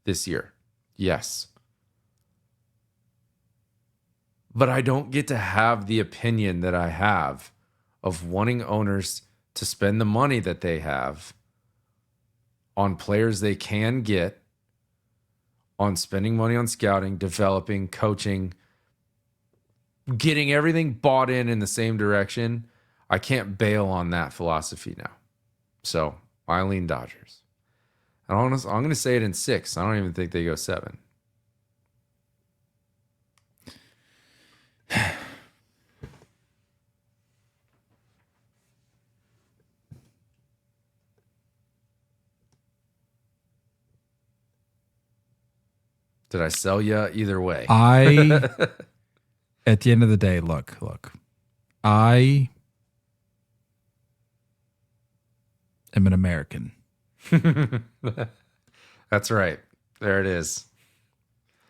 this year? Yes. But I don't get to have the opinion that I have of wanting owners to spend the money that they have on players they can get, on spending money on scouting, developing, coaching, getting everything bought in the same direction. I can't bail on that philosophy now. So I lean Dodgers. I'm going to say it in 6. I don't even think they go 7. Did I sell you either way? At the end of the day, look, I am an American. That's right. There it is.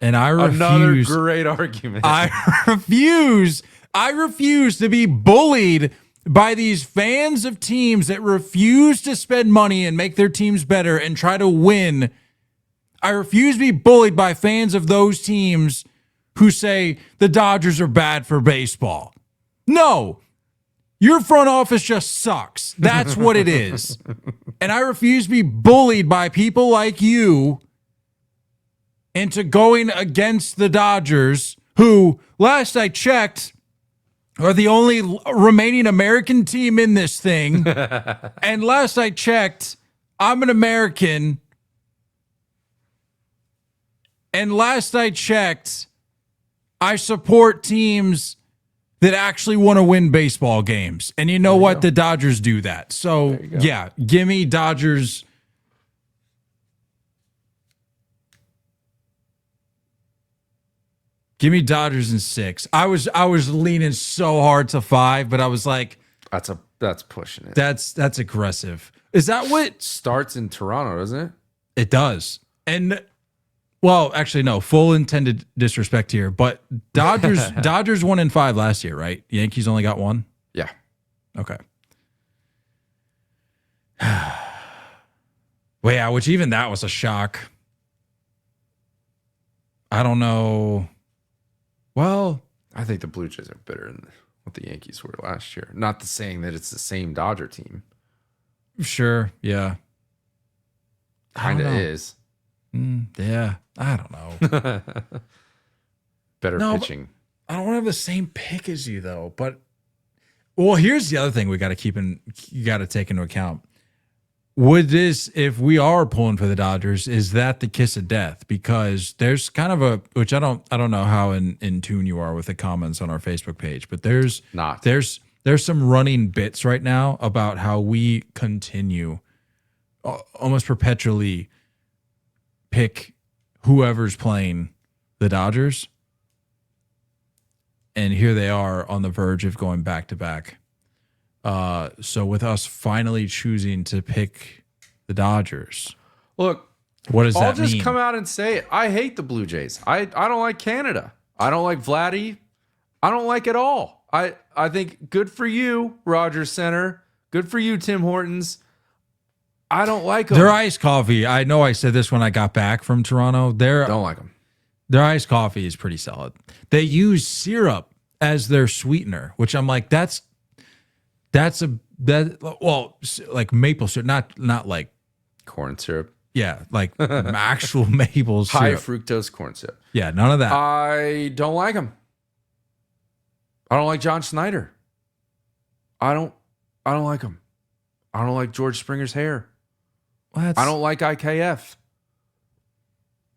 And I refuse. Another great argument. I refuse to be bullied by these fans of teams that refuse to spend money and make their teams better and try to win. I refuse to be bullied by fans of those teams who say the Dodgers are bad for baseball. No, your front office just sucks. That's what it is. And I refuse to be bullied by people like you into going against the Dodgers, who, last I checked, are the only remaining American team in this thing. And last I checked, I'm an American. And last I checked, I support teams that actually want to win baseball games. And you know what? The Dodgers do that. So, yeah, give me Dodgers. Give me Dodgers in 6. I was leaning so hard to 5, but I was like, that's pushing it. That's aggressive. Is that what starts in Toronto, doesn't it? It does. And well, actually, no, full intended disrespect here, but Dodgers 1-5 last year, right? Yankees only got 1? Yeah. Okay. Well, yeah, which even that was a shock. I don't know. Well, I think the Blue Jays are better than what the Yankees were last year. Not saying that it's the same Dodger team. Sure, yeah. Kind of is. Yeah, I don't know. Better pitching. I don't have the same pick as you though. But well, here's the other thing you got to take into account. Would this, if we are pulling for the Dodgers, is that the kiss of death? Because there's kind of a, which I don't know how in tune you are with the comments on our Facebook page, but there's some running bits right now about how we continue almost perpetually pick whoever's playing the Dodgers. And here they are on the verge of going back to back. So with us finally choosing to pick the Dodgers, look, what does that mean? I'll just come out and say it. I hate the Blue Jays. I don't like Canada. I don't like Vladdy. I don't like it all. I think good for you, Rogers Center. Good for you, Tim Hortons. I don't like them. Their iced coffee. I know I said this when I got back from Toronto. Don't like them. Their iced coffee is pretty solid. They use syrup as their sweetener, which I'm like, like maple syrup, not like Corn syrup. yeah, like actual maple syrup. High fructose corn syrup. Yeah, none of that. I don't like them. I don't like John Snyder. I don't like him. I don't like George Springer's hair. I don't like IKF.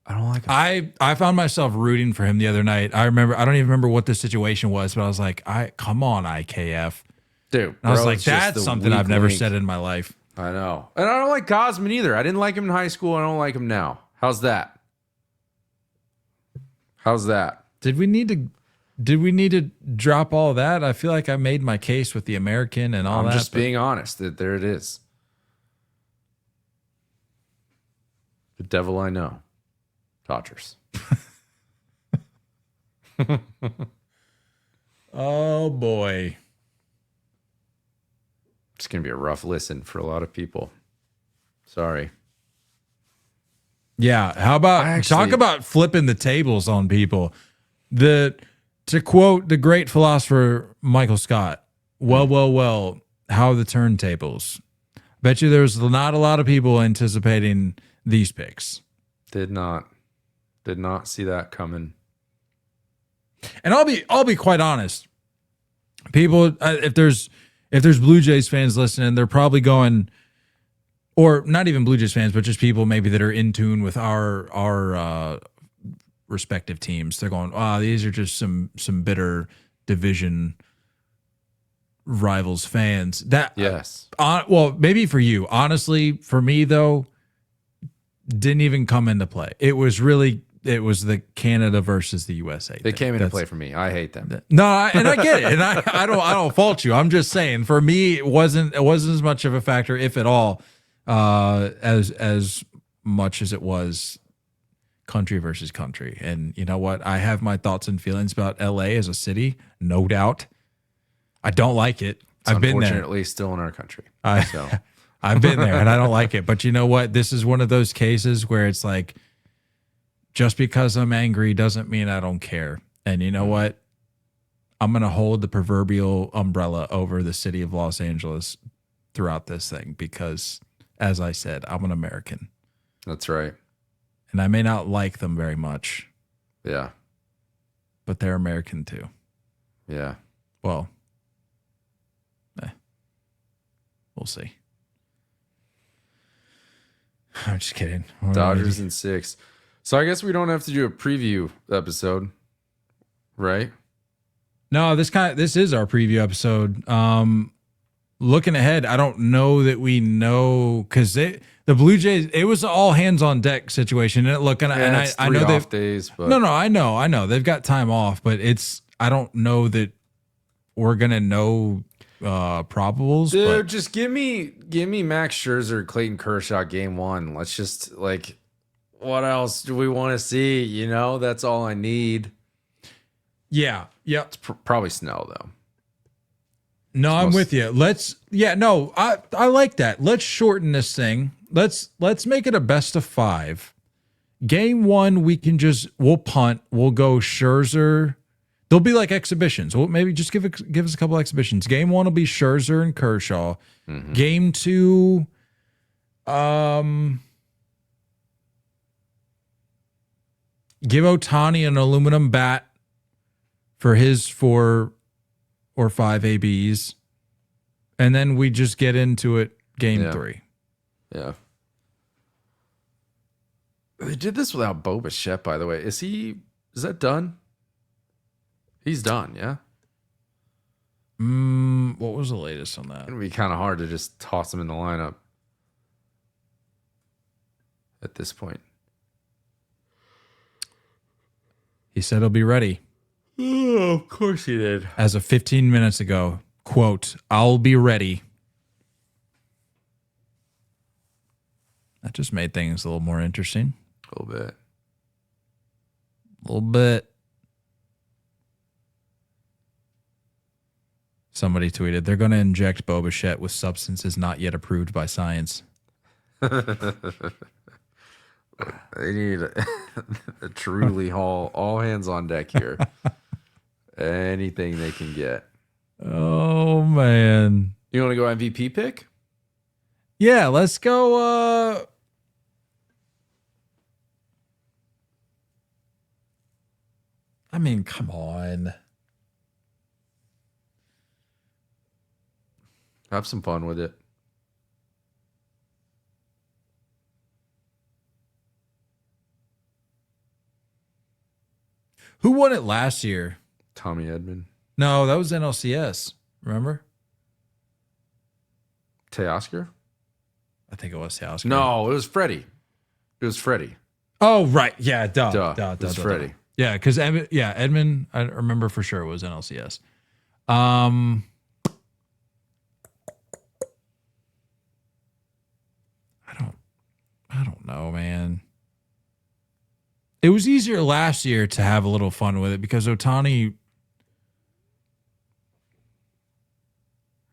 I don't like him. I found myself rooting for him the other night. I don't even remember what the situation was, but I was like, come on, IKF. Dude. And I was like, that's something I've never said in my life. I know. And I don't like Gosman either. I didn't like him in high school. I don't like him now. How's that? Did we need to drop all that? I feel like I made my case with the American and all that. I'm just being honest. There it is. The devil I know. Dodgers. Oh boy. It's going to be a rough listen for a lot of people. Sorry. Yeah. How about talk about flipping the tables on people? To quote the great philosopher Michael Scott, well, how are the turntables? Bet you there's not a lot of people anticipating these picks. Did not see that coming. And I'll be quite honest. People, if there's Blue Jays fans listening, they're probably going, or not even Blue Jays fans, but just people maybe that are in tune with our respective teams. They're going, these are just some bitter division rivals fans. That yes. Well, maybe for you. Honestly, for me though, didn't even come into play. It was the Canada versus the USA. They came into play for me. I hate them. No, and I get it, and I don't fault you. I'm just saying, for me, it wasn't as much of a factor, if at all, as much as it was country versus country. And you know what? I have my thoughts and feelings about LA as a city, no doubt. I don't like it. I've been there. Unfortunately, still in our country. I've been there, and I don't like it. But you know what? This is one of those cases where it's like, just because I'm angry doesn't mean I don't care. And you know what? I'm going to hold the proverbial umbrella over the city of Los Angeles throughout this thing because, as I said, I'm an American. That's right. And I may not like them very much. Yeah. But they're American too. Yeah. Well, we'll see. I'm just kidding. Dodgers in 6. So I guess we don't have to do a preview episode, right? No, this is our preview episode. Looking ahead, I don't know that we know because the Blue Jays, it was all hands on deck situation. And I know they've days, but no, I know they've got time off, but I don't know that we're gonna know probables. Dude, just give me Max Scherzer, Clayton Kershaw, game 1. Let's just what else do we want to see? You know, that's all I need. Yeah. It's probably Snell though. No, I'm with you. I like that. Let's shorten this thing. Let's make it a best of 5. Game 1, we'll punt. We'll go Scherzer. They'll be like exhibitions. We'll maybe just give us a couple exhibitions. Game 1 will be Scherzer and Kershaw. Mm-hmm. Game 2, give Ohtani an aluminum bat for his 4 or 5 ABs. And then we just get into it game 3. Yeah. They did this without Bo Bichette, by the way. Is that done? He's done, yeah? What was the latest on that? It'd be kind of hard to just toss him in the lineup at this point. He said he'll be ready. Oh, of course he did. As of 15 minutes ago, quote, "I'll be ready." That just made things a little more interesting. A little bit. Somebody tweeted, they're going to inject Bo Bichette with substances not yet approved by science. They need a truly all hands on deck here. Anything they can get. Oh man. You want to go MVP pick? Yeah, let's go. I mean, come on. Have some fun with it. Who won it last year? Tommy Edman. No, that was NLCS. Remember? Teoscar? I think it was Teoscar. No, it was Freddie. It was Freddie. Oh, right. Yeah, It was Freddie. Yeah, because Edmund, I remember for sure it was NLCS. I don't know, man. It was easier last year to have a little fun with it because Ohtani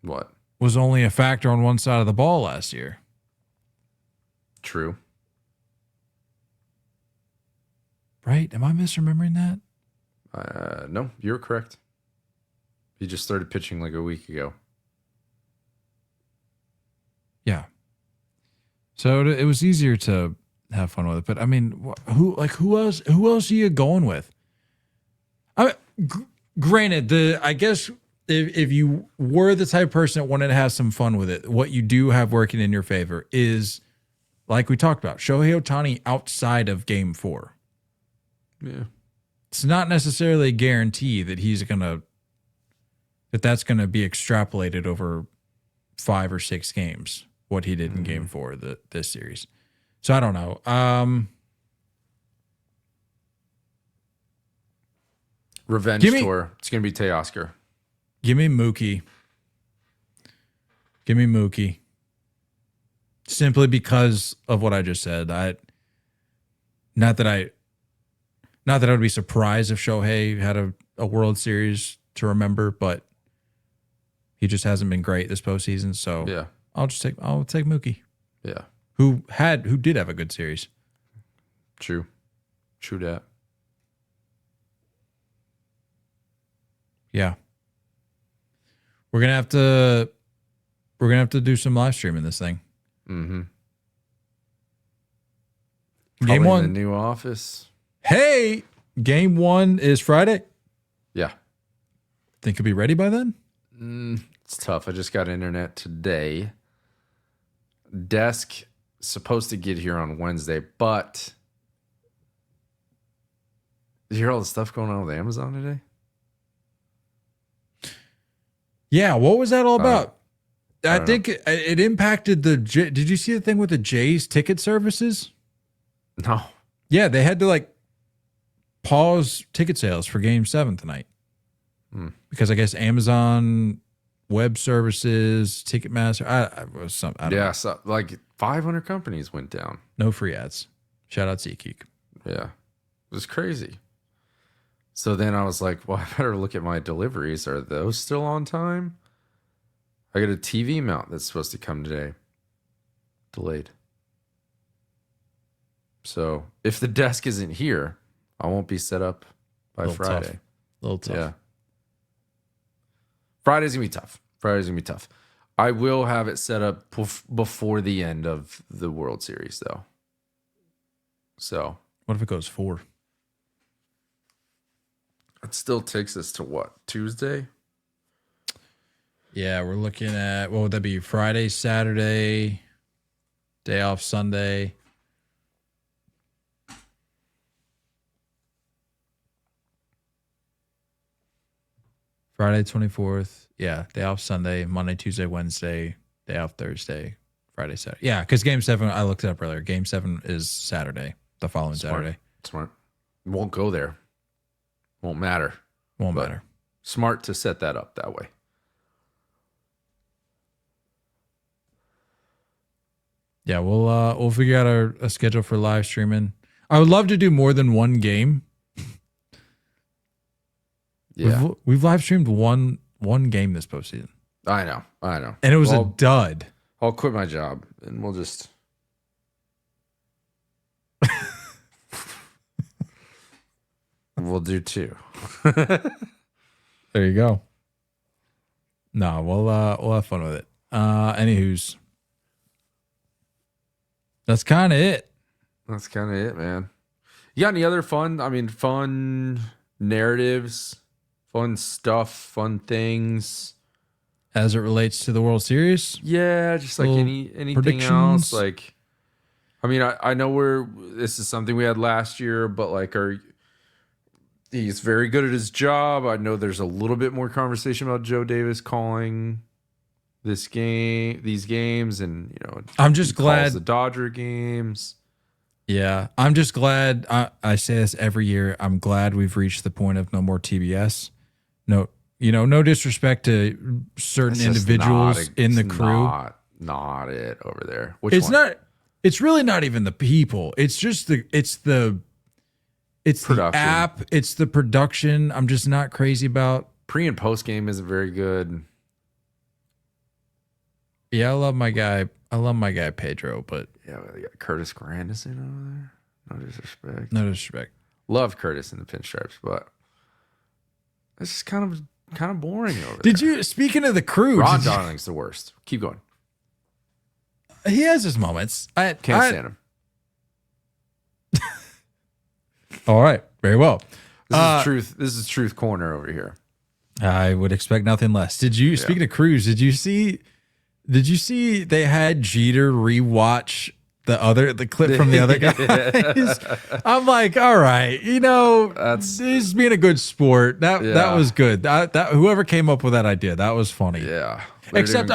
What? was only a factor on one side of the ball last year. True. Right? Am I misremembering that? No, you're correct. He just started pitching like a week ago. Yeah. So it was easier to have fun with it. But I mean, who else are you going with? Granted, I guess if you were the type of person that wanted to have some fun with it, what you do have working in your favor is, like we talked about, Shohei Ohtani outside of Game 4. Yeah. It's not necessarily a guarantee that that's going to be extrapolated over 5 or 6 games, what he did in Game 4 this series. So I don't know. Revenge tour. It's going to be Teoscar. Give me Mookie. Simply because of what I just said. Not that I would be surprised if Shohei had a World Series to remember, but he just hasn't been great this postseason. So Yeah. I'll take Mookie. Yeah. Who did have a good series. True that. Yeah. We're gonna have to do some live streaming this thing. Mm-hmm. Game 1. In the new office. Hey, Game 1 is Friday. Yeah. Think you'll be ready by then? It's tough. I just got internet today. Desk supposed to get here on Wednesday, but did you hear all the stuff going on with Amazon today? Yeah, what was that all about? I think it impacted did you see the thing with the Jays ticket services? No. Yeah, they had to pause ticket sales for Game 7 tonight. Because I guess Amazon Web Services, Ticketmaster, I don't know. So like 500 companies went down. No free ads. Shout out SeatGeek. Yeah. It was crazy. So then I was like, well, I better look at my deliveries. Are those still on time? I got a TV mount that's supposed to come today. Delayed. So if the desk isn't here, I won't be set up by Friday. A little tough. Yeah. Friday's going to be tough. I will have it set up before the end of the World Series, though. So. What if it goes 4? It still takes us to what? Tuesday? Yeah, we're looking at, what would that be? Friday, Saturday, day off Sunday. Friday, 24th. Yeah, day off Sunday, Monday, Tuesday, Wednesday, day off Thursday, Friday, Saturday. Yeah, because Game 7, I looked it up earlier. Game 7 is Saturday, the following Saturday. Smart. Won't go there. Won't matter. Won't matter. Smart to set that up that way. Yeah, we'll figure out a schedule for live streaming. I would love to do more than one game. Yeah. We've live streamed one game this postseason. I know. And it was a dud. I'll quit my job and we'll just We'll do 2. There you go. No, we'll have fun with it. Anywho's, that's kind of it. That's kind of it, man. You got any other fun narratives, fun stuff, fun things As it relates to the World Series? Yeah, just like anything else. Like, I mean, I know this is something we had last year, but like, he's very good at his job. I know there's a little bit more conversation about Joe Davis calling these games, and I'm just glad the Dodger games. Yeah, I'm just glad. I say this every year. I'm glad we've reached the point of no more TBS. No, no disrespect to certain individuals in the crew. Not it over there. It's really not even the people. It's just the app. It's the production. I'm just not crazy about. Pre and post game isn't very good. Yeah, I love my guy Pedro, but yeah, we got Curtis Granderson over there. No disrespect. Love Curtis in the pinstripes, but it's just kind of boring over there. Speaking of the crew, Ron Darling's the worst. Keep going. He has his moments. Can't stand him. All right, very well. This is truth corner over here. I would expect nothing less. Speaking of crews, did you see they had Jeter rewatch the clip from the other guys? I'm like, all right, he's being a good sport. That was good. That whoever came up with that idea, that was funny. Yeah. Except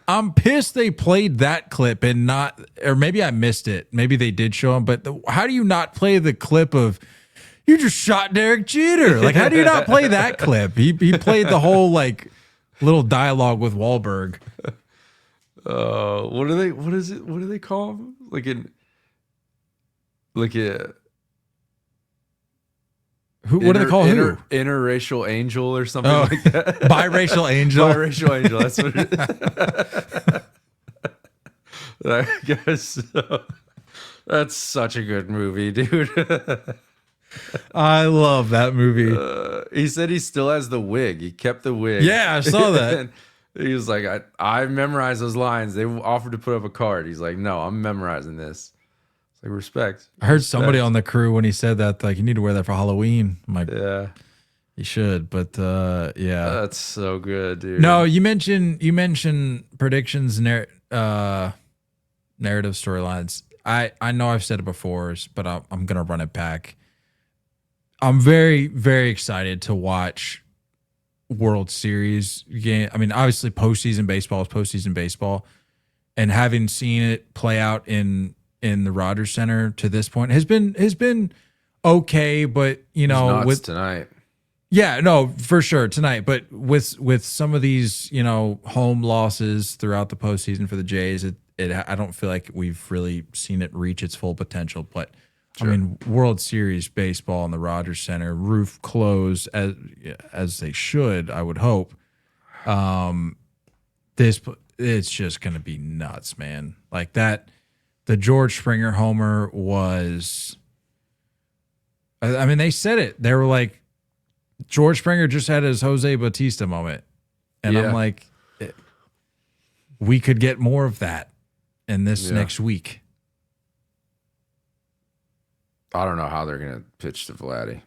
I'm pissed they played that clip and not, or maybe I missed it. Maybe they did show him, but how do you not play the clip of you just shot Derek Jeter? Like, how do you not play that clip? He played the whole like little dialogue with Wahlberg. What do they call him? What do they call who? Interracial angel or something like that. Biracial angel. Biracial angel. That's what it is. I guess so. That's such a good movie, dude. I love that movie. He said he still has the wig. He kept the wig. Yeah, I saw that. He was like, I memorized those lines. They offered to put up a card. He's like, no, I'm memorizing this. It's like, respect. I heard somebody on the crew when he said that, like, you need to wear that for Halloween. I'm like, yeah, you should. But yeah, that's so good, dude. No, you mentioned predictions, narrative storylines. I know I've said it before, but I'm gonna run it back. I'm very, very excited to watch World Series game. I mean, obviously postseason baseball is postseason baseball, and having seen it play out in the Rogers Center to this point has been okay, but with tonight. Yeah, no, for sure tonight, but with some of these, home losses throughout the postseason for the Jays, I don't feel like we've really seen it reach its full potential, but sure. I mean, World Series baseball in the Rogers Center, roof closed as they should, I would hope. It's just going to be nuts, man. Like that, the George Springer homer was. I mean, they said it. They were like, George Springer just had his Jose Bautista moment, and I'm like, we could get more of that in this next week. I don't know how they're going to pitch to Vladdy.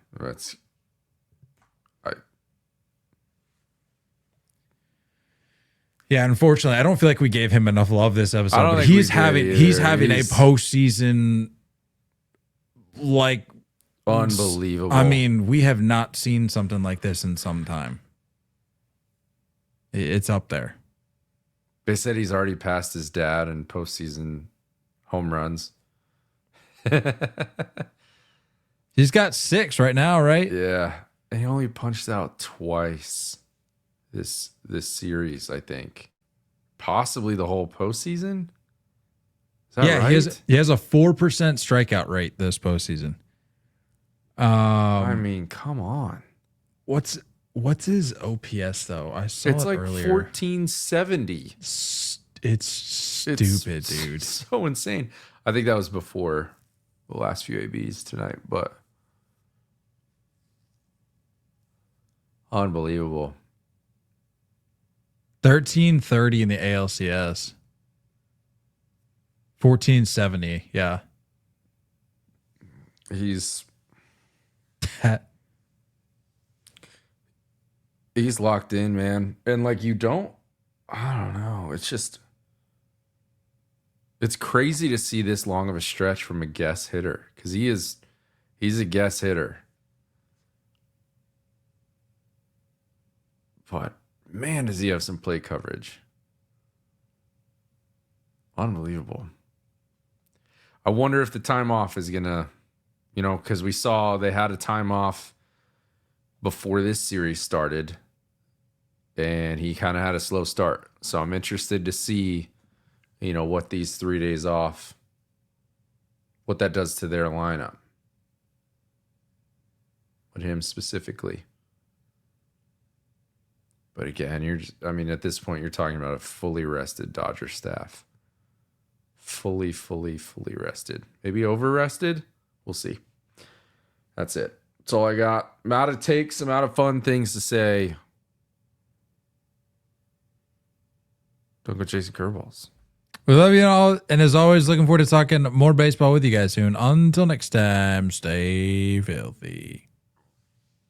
Yeah, unfortunately, I don't feel like we gave him enough love this episode. But he's having a postseason like unbelievable. I mean, we have not seen something like this in some time. It's up there. They said he's already passed his dad in postseason home runs. He's got 6 right now, right? Yeah. And he only punched out twice this series, I think. Possibly the whole postseason? Is that right? He has a 4% strikeout rate this postseason. I mean, come on. What's his OPS though? I saw it's it like earlier. 1470. It's stupid, dude. So insane. I think that was before the last few ABs tonight, but Unbelievable. 1330 in the ALCS. 1470. Yeah. He's locked in, man. And like I don't know. It's crazy to see this long of a stretch from a guess hitter because he's a guess hitter. But man, does he have some play coverage. Unbelievable. I wonder if the time off is gonna, because we saw they had a time off before this series started, and he kind of had a slow start. So I'm interested to see, what these 3 days off, what that does to their lineup. With him specifically. But again, at this point, you're talking about a fully rested Dodger staff. Fully rested. Maybe over-rested? We'll see. That's it. That's all I got. I'm out of takes. I'm out of fun things to say. Don't go chasing curveballs. We love you all. And as always, looking forward to talking more baseball with you guys soon. Until next time, stay filthy.